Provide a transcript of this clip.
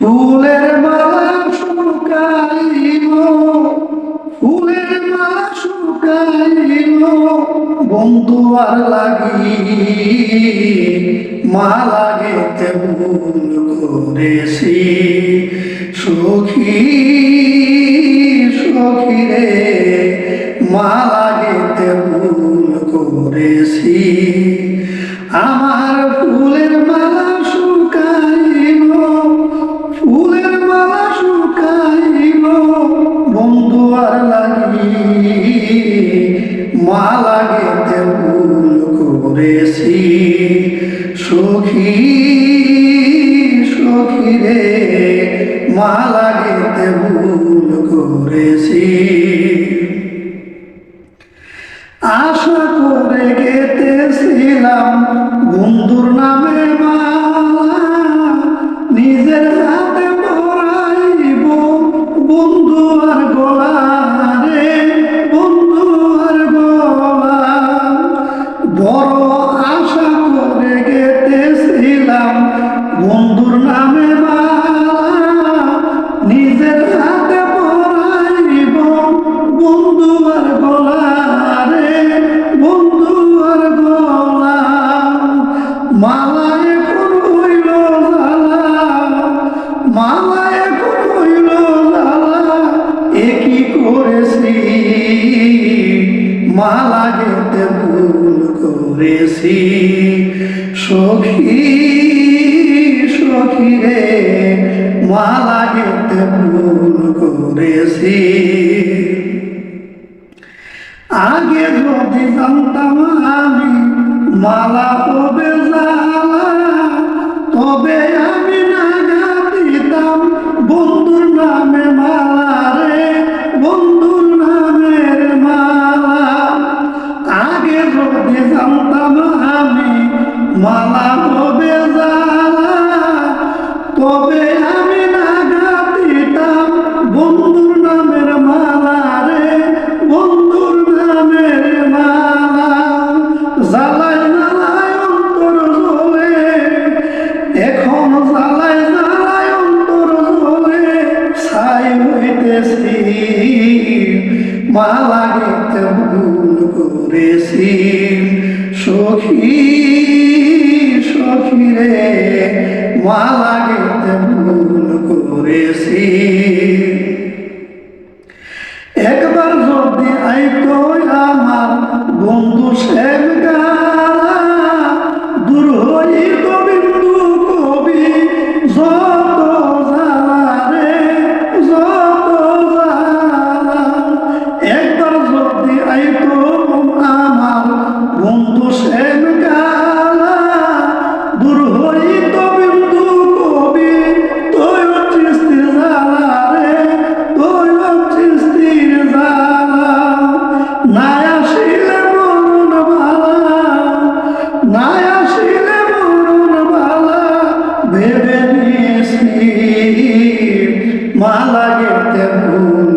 ফুলের মালা শুকাইল, ফুলের মালা শুকাইল, বন্ধু আর লাগি মালা গেতে ভুল করেছি। সখী সখী রে মালা গেতে ভুল করেছি। আমার ফুলের মালা শুকাইল, ফুলের মালা শুকাইল, বন্ধু আর লাগি মালা গেতে ভুল করেছি। সখী সখী রে মালা গেতে ভুল করেছি। আশা করে গেতেছিলাম বন্ধুর নামে মালা, নিজের হাতে পরাইব বন্ধু আর গলা রে, বন্ধু আর গলা। বড় আশা করে গেতেছিলাম বন্ধুর নামে মালা, নিজের হাতে পরাইব বন্ধু আর গলা রে, বন্ধু আর গলা। মালা এখন হইল জ্বালা, মালা এখন হইল জ্বালা, একই করেছি মালা গেতে ভুল করেছি। সখী সখী রে মালা গেতে ভুল করেছি। আগে যদি জানতাম আমি মালা হবে জ্বালা, তবে আমি নাগা দিতাম বন্ধুর নামে মালা রে, বন্ধুর নামের মালা। আগে যদি জানতাম আমি মালা হবে জ্বালা, তবে আমি নাগা দিতাম বন্ধুর নামের মালা রে, বন্ধুর নামের মালা। জ্বালায় জ্বালায় অন্তর জ্বলে, এখন জ্বালায় জ্বালায় অন্তর জ্বলে, ছাই হইতেছি মালা গেতে ভুল করেছি। সখী সখী রে মালা গেতে ভুল করেছি। একবার যদি আইতো আমার বন্ধু শ্যাম গালা, দূর হইত বিন্দু কবি যত জ্বালা রে, যত জ্বালা। একবার যদি আইতো আমার বন্ধু শ্যাম গালা, দূর হইত বিন্দু কবি তৈর সৃষ্টির জ্বালা রে, তৈর সৃষ্টির জ্বালা। নাই আসিলে মরণ বালা, নাই আসিলে মরণ বালা, ভেবে নিয়েছি মালা গেতে ভুল